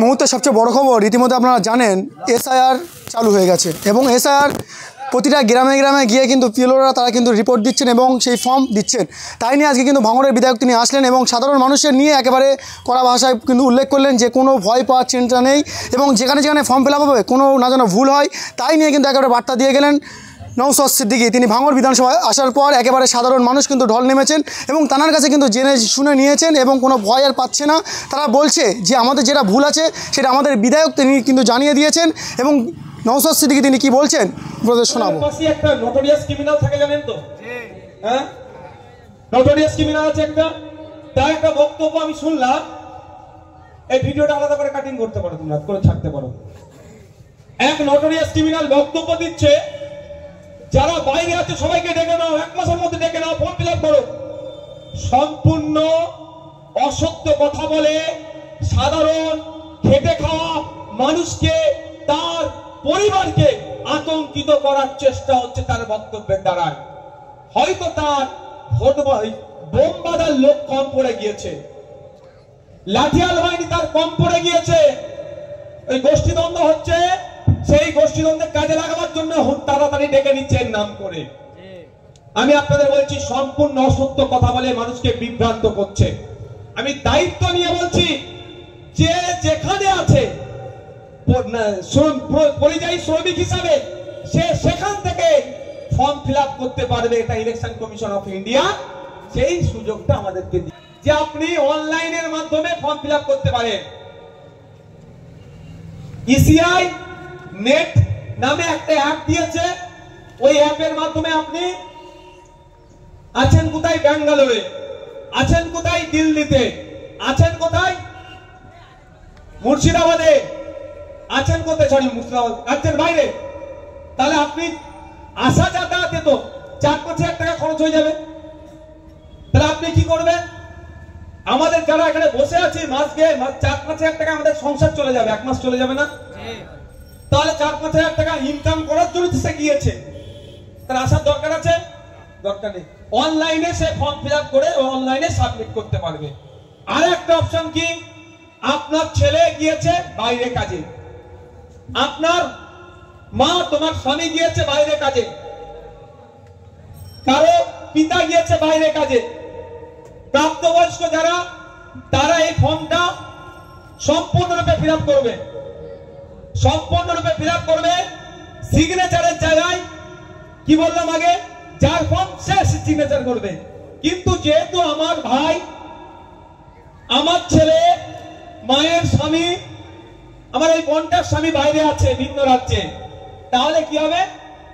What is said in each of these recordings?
মুহূর্তে সবচেয়ে বড় খবর, রীতিমতো আপনারা জানেন এসআইআর চালু হয়ে গেছে এবং এসআইআর প্রতিটা গ্রামে গ্রামে গিয়ে কিন্তু পিএলওরা তারা কিন্তু রিপোর্ট দিচ্ছেন এবং সেই ফর্ম দিচ্ছেন। তাই নিয়ে আজকে কিন্তু ভাঙড়ের বিধায়ক তিনি আসলেন এবং সাধারণ মানুষের নিয়ে একেবারে কড়া ভাষায় কিন্তু উল্লেখ করলেন যে কোনো ভয় পাওয়ার চিন্তা নেই এবং যেখানে যেখানে ফর্ম ফিল আপ হবে কোনো না যেন ভুল হয়, তাই নিয়ে কিন্তু একেবারে বার্তা দিয়ে গেলেন নওশাদ সিদ্দিকী। তিনি ভাঙড় বিধানসভায় আসার পর একেবারে সাধারণ মানুষ কিন্তু ঢল নেমেছেন এবং তার কাছে কিন্তু জেনে শুনে নিয়েছেন এবং কোনো ভয় আর পাচ্ছে না। তারা বলছে যে আমাদের যেটা ভুল আছে সেটা আমাদের বিধায়ক তিনি কিন্তু জানিয়ে দিয়েছেন এবং নওশাদ সিদ্দিকী তিনি কি বলছেন আপনাদের শোনাবো। একটা নোটোরিয়াস ক্রিমিনাল থাকে জানেন তো, হ্যাঁ নোটোরিয়াস ক্রিমিনাল আছে একটা, তার একটা বক্তব্য আমি শুনলাম। এই ভিডিওটা আলাদা করে কাটিং করতে পারো, তোমরা করে ছাড়তে পারো। এক নোটোরিয়াস ক্রিমিনাল বক্তব্য দিচ্ছে, যারা বাইরে আছে সবাইকে ডেকে নাও, 1 মাসের মধ্যে ডেকে নাও, ফর্ম ফিল আপ করো। সম্পূর্ণ অসত্য কথা বলে সাধারণ খেটে খাওয়া মানুষকে, তার পরিবারকে আতঙ্কিত করার চেষ্টা হচ্ছে তার বক্তব্যের দ্বারা। হয়তো তার ভোট বোম বাঁধার লোক কম পড়ে গিয়েছে, লাঠিয়াল বাহিনী তার কম পড়ে গিয়েছে, ওই গোষ্ঠীদ্বন্দ্ব হচ্ছে, সেই গোষ্ঠীদ্বন্দ্বের কাজে লাগাবার জন্য তাড়াতাড়ি ডেকে নিচ্ছেন নাম করে। আমি আপনাদের বলছি সম্পূর্ণ অসত্য কথা বলে মানুষকে বিভ্রান্ত করছে। আমি দায়িত্ব নিয়ে বলছি, যে যেখানে আছে পরিযায়ী শ্রমিক হিসাবে সে সেখান থেকে ফর্ম ফিল আপ করতে পারবে। এটা ইলেকশন কমিশন অফ ইন্ডিয়া সেই সুযোগটা আমাদেরকে দিচ্ছে যে আপনি অনলাইনের মাধ্যমে ফর্ম ফিল আপ করতে পারেন। ইসিআই নেট নামে একটা অ্যাপ দিয়েছে, ওই অ্যাপের মাধ্যমে আপনি আছেন কোথায় ব্যাঙ্গালোরে, আছেন কোথায় দিল্লিতে, আছেন কোথায় মুর্শিদাবাদে, আছেন কোথায় সরি মুর্শিদাবাদ আছেন বাইরে, তাহলে আপনি আসা যাতায়াতে তো 4-5 টাকা খরচ হয়ে যাবে। তাহলে আপনি কি করবেন? আমাদের যারা এখানে বসে আছি মাসে 4-5 টাকা আমাদের সংসার চলে যাবে, 1 মাস চলে যাবে না? তাহলে 4-5 টাকা ইনকাম করার জন্য সে গিয়েছে, তার আসার দরকার আছে? দরকার নেই। অনলাইনে সে ফর্ম ফিল আপ করে অনলাইনে সাবমিট করতে পারবে। আর একটা অপশন কি, আপনার ছেলে গিয়েছে বাইরে কাজে, আপনার মা তোমার স্বামী গিয়েছে বাইরে কাজে, কারো পিতা গিয়েছে বাইরে কাজে, প্রাপ্তবয়স্ক যারা তারা এই ফর্মটা সম্পূর্ণরূপে ফিল আপ করবে, সম্পূর্ণরূপে ফিল আপ করবে। সিগনেচারের জায়গায় কি বললাম আগে, যার ফর্ম সে সিগনেচার করবে। কিন্তু যেহেতু আমার ভাই, আমার ছেলে, মায়ের স্বামী, আমার এই বোনটার স্বামী বাইরে আছে ভিন্ন রাজ্যে, তাহলে কি হবে?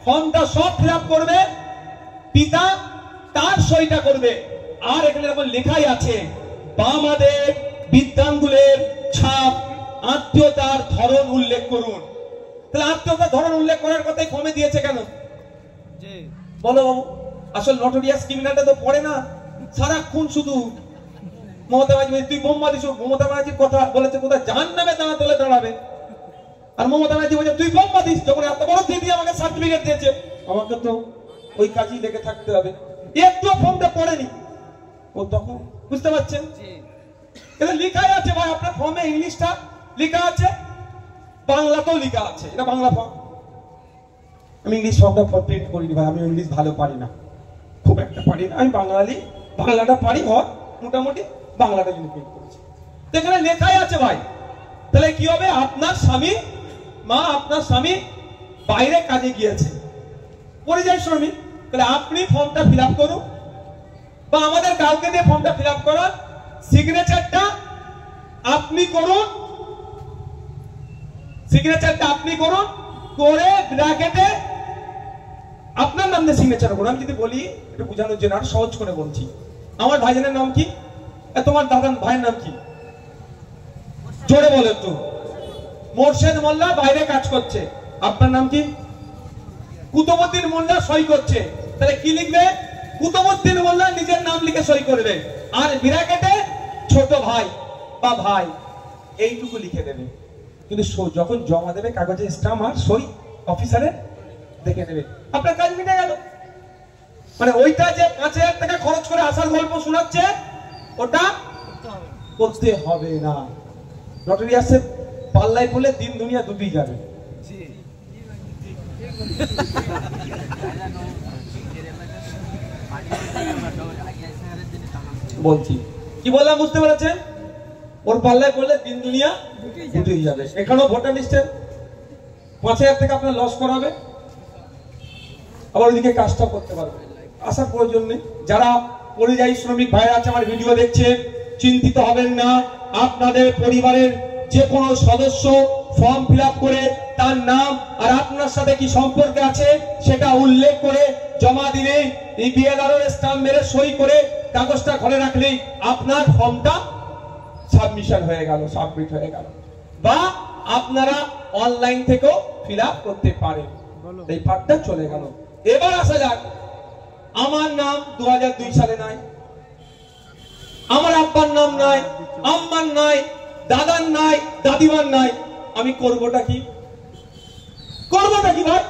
ফর্মটা সব ফিল আপ করবে, পিতা তার সইটা করবে। আর এখানে যেমন লেখাই আছে, বামাদের বিদ্যাঙ্গুলের ছাপ, আত্মীয়তার ধরন উল্লেখ করুন। তাহলে আত্মীয়তার ধরন উল্লেখ করার কথাই ফর্মে দিয়েছে কেন বলো বাবু? আসল নোটোরিয়াস ক্রিমিনালটা তো পড়ে না, সারাক্ষণ শুধু মমতা ব্যানার্জি তুই বোম্বা দিস, মমতা ব্যানার্জির কথা বলেছে কোথায় জাহান্নামে দাঁড়া তোলে দাঁড়াবে, আর মমতা ব্যানার্জি বলছে তুই বোম্বা দিস, যখন এত বড় দিদি আমাকে সার্টিফিকেট দিয়েছে আমাকে তো ওই কাজই লেগে থাকতে হবে। একটু ফর্মটা পড়েনি ও, তখন বুঝতে পারছেন এটা লেখাই আছে ভাই, আপনার ফর্মে ইংলিশটা লেখা আছে, বাংলাতেও লেখা আছে, এটা বাংলা ফর্ম। আমি ইংলিশ ফর্মটা প্রিন্ট করিনি ভাই, আমি ইংলিশ ভালো পারি না, খুব একটা পারি না, আমি বাঙালি, বাংলাটা পারি হয় মোটামুটি, বাংলাটা কিন্তু প্রিন্ট করেছি। এখানে লেখাই আছে ভাই। তাহলে কি হবে? আপনার স্বামী, মা আপনার স্বামী বাইরে কাজে গিয়েছে, পরিযায়ী শ্রমিক, তাহলে আপনি ফর্মটা ফিল আপ করুন, বা আমাদের কাউকে দিয়ে ফর্মটা ফিল আপ করার, সিগনেচারটা আপনি করুন, সিগনেচারটা আপনি করুন, করে ব্র্যাকেটে আপনার নাম দিয়ে সিগনেচার করুন। আমি যদি বলি একটু বোঝানোর জন্য আর সহজ করে বলছি, আমার ভাইজানের নাম কি, তোমার দাদার ভাইয়ের নাম কি, জোরে বলো একটু। মোর্শেদ মোল্লা বাইরে কাজ করছে, আপনার নাম কি? কুতুবউদ্দিন মোল্লা সই করছে, তাহলে কি লিখবে? কুতুবউদ্দিন মোল্লা নিজের নাম লিখে সই করবে, আর ব্র্যাকেটে ছোট ভাই বা ভাই এইটুকু লিখে দেবে। কিন্তু যখন জমা দেবে কাগজে স্ট্যাম্প আর সই অফিসারে দেখে নেবে, আপনার কাজ মিটে গেল। মানে ওইটা যে 5000 টাকা খরচ করে আসার গল্প শোনাচ্ছে ওটা করতে হবে না। নোটোরিয়াসের পাল্লায় পড়লে দিন দুনিয়া দুটোই যাবে। বলছি কি বললাম বুঝতে পেরেছেন? ওর পাল্লায় পড়লে দিন দুনিয়া দুটোই যাবে। এখানেও ভোটার লিস্টের 5,000 টাকা আপনার লস করাবে, আবার ওইদিকে কাজটা করতে পারবে। আসার প্রয়োজন নেই। যারা পরিযায়ী শ্রমিক ভাইরা আছে আমার ভিডিও দেখছেন, চিন্তিত হবেন না। আপনাদের পরিবারের যে কোনো সদস্য ফর্ম ফিল আপ করে তার নাম আর আপনার সাথে কি সম্পর্ক আছে সেটা উল্লেখ করে জমা দিলেই, এই বিএলআরও স্ট্যাম্প মেরে সই করে কাগজটা ঘরে রাখলেই আপনার ফর্মটা সাবমিশন হয়ে গেল, সাবমিট হয়ে গেল। বা আপনারা অনলাইন থেকেও ফিল আপ করতে পারেন। এই পার্টটা চলে গেল। এবার আসা যাক, আমার নাম 2002 সালে নাই, আমার আব্বার নাম নাই, আম্মার নাই, দাদার নাই, দাদিমার নাই, আমি করবোটা কি? করবোটা কি ভাই?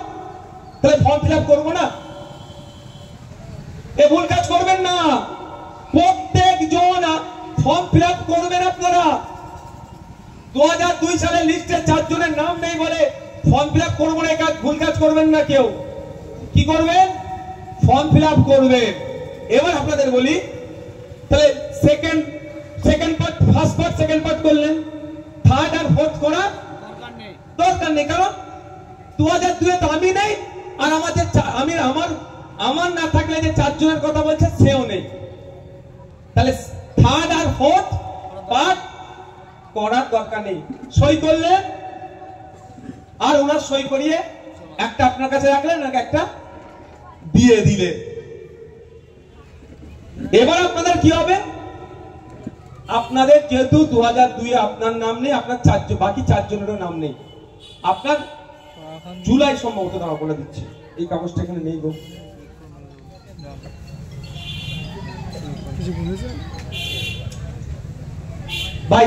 তাহলে ফর্ম ফিল আপ করবো না? এ ভুল কাজ করবেন না। প্রত্যেকজন ফর্ম ফিল আপ করবেন আপনারা। 2002 সালে লিস্টে 4 জনের নাম নেই বলে ফর্ম ফিল আপ করবো না, কাজ ভুল কাজ করবেন না কেউ। কি করবেন? ফর্ম ফিল আপ করবেন। এবার আপনাদের বলি, তাহলে second part, first part, second part করলেন, থার্ড আর ফোর্থ করার দরকার নেই। কারণ 2002 তো আমি নেই, আর আমার না থাকলে যে 4 জনের কথা বলছে সেও নেই। তাহলে থার্ড আর ফোর্থ পার্ট করার দরকার নেই। সই করলেন, আর ওনার সই করিয়ে একটা আপনার কাছে রাখলেন, আর একটা দিয়ে দিলেন। এবার আপনাদের কি হবে? আপনাদের যেহেতু 2002 আপনার নাম নেই, আপনার বাকি 4 জনেরও নাম নেই, আপনার জুলাই সম্ভবত তারা বলে দিচ্ছে। এই কাগজটা এখানে নেই গো ভাই।